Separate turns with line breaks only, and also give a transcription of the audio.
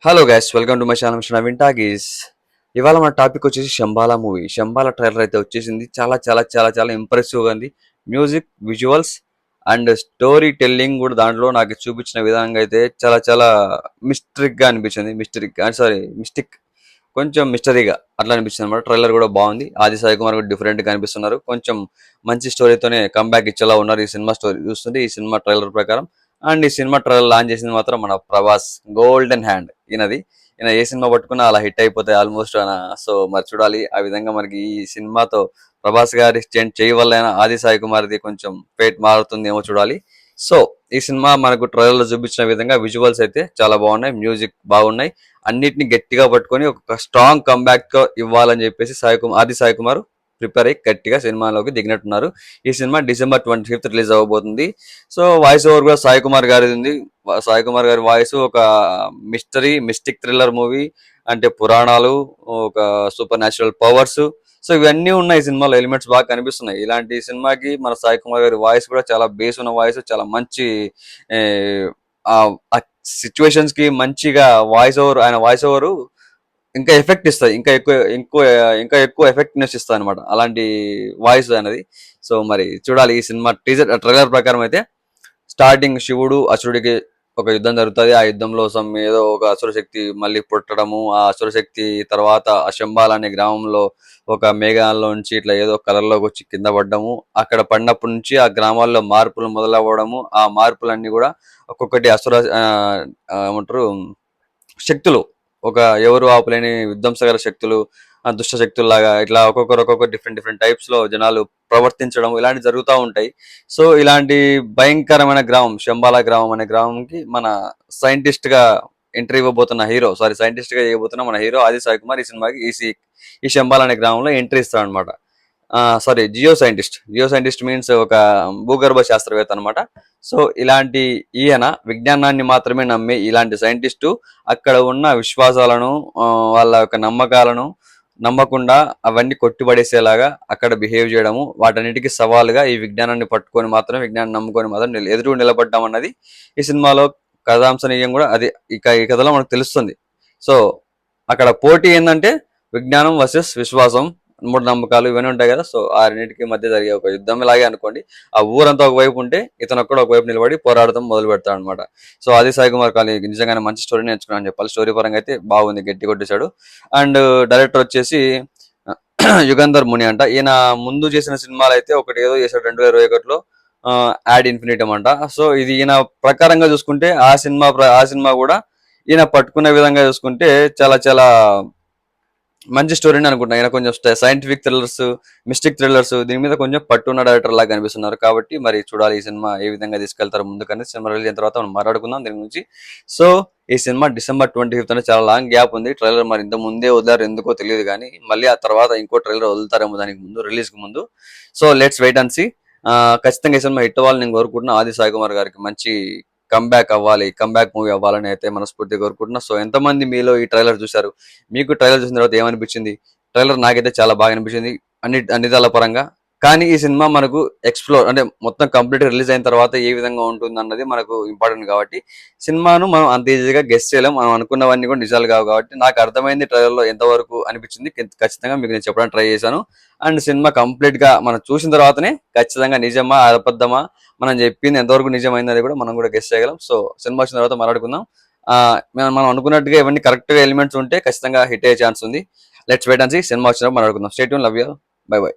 Hello guys, welcome to my channel mister Naveen talkies. ఇవాళ మన topic వచ్చేసి శంబాలా మూవీ. శంబాలా ట్రైలర్ అయితే వచ్చేసింది. చాలా చాలా చాలా చాలా ఇంప్రెసివ్గా ఉంది. Music, visuals and story telling కూడా దాంట్లో నాకు చూపించిన విధంగా అయితే చాలా చాలా మిస్టరీగా అనిపించింది. మిస్టిక్ కొంచెం మిస్టరీగా అట్లా అనిపించింది అనమాట. ట్రైలర్ కూడా బాగుంది. ఆది సాయి కుమార్ కూడా డిఫరెంట్గా అనిపిస్తున్నారు. కొంచెం మంచి స్టోరీతోనే కంబ్యాక్ ఇచ్చేలా ఉన్నారు ఈ సినిమా స్టోరీ చూస్తుంటే, ఈ సినిమా ట్రైలర్ ప్రకారం. అండ్ ఈ సినిమా ట్రైలర్ లాంచ్ చేసింది మాత్రం మన ప్రభాస్. గోల్డెన్ హ్యాండ్ ఈయన ఏ సినిమా పట్టుకున్నా అలా హిట్ అయిపోతాయి ఆల్మోస్ట్. సో మరి చూడాలి ఆ విధంగా మనకి ఈ సినిమాతో ప్రభాస్ గారి చేయి వల్ల ఆది సాయి కుమార్ది కొంచెం ఫేట్ మారుతుంది ఏమో చూడాలి. సో ఈ సినిమా మనకు ట్రైలర్ లో చూపించిన విధంగా విజువల్స్ అయితే చాలా బాగున్నాయి, మ్యూజిక్ బాగున్నాయి. అన్నిటిని గట్టిగా పట్టుకొని ఒక స్ట్రాంగ్ కంబ్యాక్ ఇవ్వాలని చెప్పేసి ఆది సాయి కుమార్ ప్రిపేర్ అయ్యి గట్టిగా సినిమాలోకి దిగినట్టున్నారు. ఈ సినిమా December 25th రిలీజ్ అవ్వబోతుంది. సో వాయిస్ ఓవర్ కూడా సాయి కుమార్ గారి ఉంది. సాయి కుమార్ గారి వాయిస్ ఒక మిస్టిక్ థ్రిల్లర్ మూవీ అంటే పురాణాలు, ఒక సూపర్ న్యాచురల్ పవర్స్, సో ఇవన్నీ ఉన్నాయి ఈ సినిమాలో. ఎలిమెంట్స్ బాగా కనిపిస్తున్నాయి. ఇలాంటి సినిమాకి మన సాయి కుమార్ గారి వాయిస్ కూడా చాలా బేస్ ఉన్న వాయిస్, చాలా మంచి ఆ సిచ్యువేషన్స్ కి మంచిగా ఆయన వాయిస్ ఓవర్ ఇంకా ఎఫెక్ట్ ఇస్తుంది, ఇంకా ఎక్కువ ఎఫెక్ట్నెస్ ఇస్తుంది అనమాట అలాంటి వాయిస్ అనేది. సో మరి చూడాలి ఈ సినిమా ట్రైలర్ ప్రకారం అయితే స్టార్టింగ్ శివుడు అసురుడికి ఒక యుద్ధం జరుగుతుంది. ఆ యుద్ధంలో ఏదో ఒక అసుర శక్తి మళ్ళీ పుట్టడము, ఆ అసుర శక్తి తర్వాత ఆ శంబాల అనే గ్రామంలో ఒక మేఘాల్లో నుంచి ఇట్లా ఏదో కలర్లోకి వచ్చి కింద పడ్డము. అక్కడ పడినప్పటి నుంచి ఆ గ్రామాల్లో మార్పులు మొదలవ్వడము. ఆ మార్పులన్నీ కూడా ఒక్కొక్కటి ఏమంటారు శక్తులు, ఒక ఎవరు ఆపులేని విధ్వంసకర శక్తులు, దుష్ట శక్తుల్లాగా ఇట్లా ఒక్కొక్క డిఫరెంట్ డిఫరెంట్ టైప్స్ లో జనాలు ప్రవర్తించడం ఇలాంటివి జరుగుతూ ఉంటాయి. సో ఇలాంటి భయంకరమైన గ్రామం శంబాలా గ్రామం అనే గ్రామంకి మన సైంటిస్ట్ గా సైంటిస్ట్ గా చేయబోతున్న మన హీరో ఆది సాయి కుమార్ ఈ సినిమాకి ఈ శంబాలా అనే గ్రామంలో ఎంట్రీ ఇస్తాడు అనమాట. జియో సైంటిస్ట్ మీన్స్ ఒక భూగర్భ శాస్త్రవేత్త అనమాట. సో ఇలాంటి ఈయన విజ్ఞానాన్ని మాత్రమే నమ్మి ఇలాంటి సైంటిస్టు అక్కడ ఉన్న విశ్వాసాలను, వాళ్ళ యొక్క నమ్మకాలను నమ్మకుండా అవన్నీ కొట్టిపడేసేలాగా అక్కడ బిహేవ్ చేయడము, వాటన్నిటికీ సవాలుగా ఈ విజ్ఞానాన్ని నమ్ముకొని మాత్రం ఎదురు నిలబడ్డం అన్నది ఈ సినిమాలో కథాంశనీయం కూడా. అది ఈ కథలో మనకు తెలుస్తుంది. సో అక్కడ పోటీ ఏంటంటే విజ్ఞానం వర్సెస్ విశ్వాసం, మూఢనమ్మకాలు ఇవన్నీ ఉంటాయి కదా. సో ఆ రెండింటికి మధ్య జరిగే ఒక యుద్ధం లాగే అనుకోండి. ఆ ఊరంతా ఒకవైపు ఉంటే ఇతను ఒక్కడు ఒకవైపు నిలబడి పోరాడటం మొదలు పెడతాడు అనమాట. సో ఆది సాయి కుమార్ నిజంగానే మంచి స్టోరీ నేర్చుకున్నాను చెప్పాలి. స్టోరీ పరంగా అయితే బాగుంది, గట్టి కొట్టేశాడు. అండ్ డైరెక్టర్ వచ్చేసి యుగంధర్ ముని అంట. ఈయన ముందు చేసిన సినిమాలు అయితే ఒకటి ఏదో చేశాడు 2021లో, యాడ్ ఇన్ఫినిటమ్ అంట. సో ఇది ఈయన ప్రకారంగా చూసుకుంటే ఆ సినిమా కూడా ఈయన పట్టుకునే విధంగా చూసుకుంటే చాలా చాలా మంచి స్టోరీని అనుకుంటున్నా. ఆయన కొంచెం సైంటిఫిక్ థ్రిల్లర్స్, మిస్టిక్ థ్రిల్లర్స్ దీని మీద కొంచెం పట్టున్న డైరెక్టర్ లాగా కనిపిస్తున్నారు. కాబట్టి మరి చూడాలి ఈ సినిమా ఏ విధంగా తీసుకెళ్తారు ముందుకని. సినిమా రిలీజ్ అయిన తర్వాత మనం మాట్లాడుకుందాం దీని గురించి. సో ఈ సినిమా December 25th అంటే చాలా లాంగ్ గ్యాప్ ఉంది. ట్రైలర్ మరి ఇంత ముందే వదిలారు ఎందుకో తెలియదు, కానీ మళ్ళీ ఆ తర్వాత ఇంకో ట్రైలర్ వదులుతారేమో దానికి ముందు, రిలీజ్ కి ముందు. So let's wait and see. ఖచ్చితంగా ఈ సినిమా హిట్ అవ్వాలని నేను కోరుకుంటున్నా. ఆది సాయి కుమార్ గారికి మంచి కంబ్యాక్ మూవీ అవ్వాలని అయితే మనస్ఫూర్తిగా కోరుకుంటున్నా. సో ఎంతమంది మీలో ఈ ట్రైలర్ చూశారు? మీకు ట్రైలర్ చూసిన తర్వాత ఏమనిపించింది? ట్రైలర్ నాకైతే చాలా బాగా అనిపించింది అన్ని పరంగా. కానీ ఈ సినిమా మనకు ఎక్స్ప్లోర్ అంటే మొత్తం కంప్లీట్ రిలీజ్ అయిన తర్వాత ఏ విధంగా ఉంటుంది అన్నది మనకు ఇంపార్టెంట్. కాబట్టి సినిమాను మనం అంత ఈజీగా గెస్ చేయలేం. మనం అనుకున్నవన్నీ కూడా నిజాలు కావు. కాబట్టి నాకు అర్థమైంది ట్రైలర్ లో ఎంతవరకు అనిపించింది ఖచ్చితంగా మీకు నేను చెప్పడానికి ట్రై చేశాను. అండ్ సినిమా కంప్లీట్ గా మనం చూసిన తర్వాతనే ఖచ్చితంగా నిజమా అబద్ధమా మనం చెప్పింది ఎంతవరకు నిజమైంది అది కూడా మనం కూడా గెస్ చేయగలం. సో సినిమా వచ్చిన తర్వాత మాట్లాడుకుందాం. మనం అనుకున్నట్టుగా ఇవన్నీ కరెక్ట్ గా ఎలిమెంట్స్ ఉంటే ఖచ్చితంగా హిట్ అయ్యే ఛాన్స్ ఉంది. Let's wait and see. సినిమా వచ్చినప్పుడు మాట్లాడుకుందాం. Stay tune. Love you. Bye by.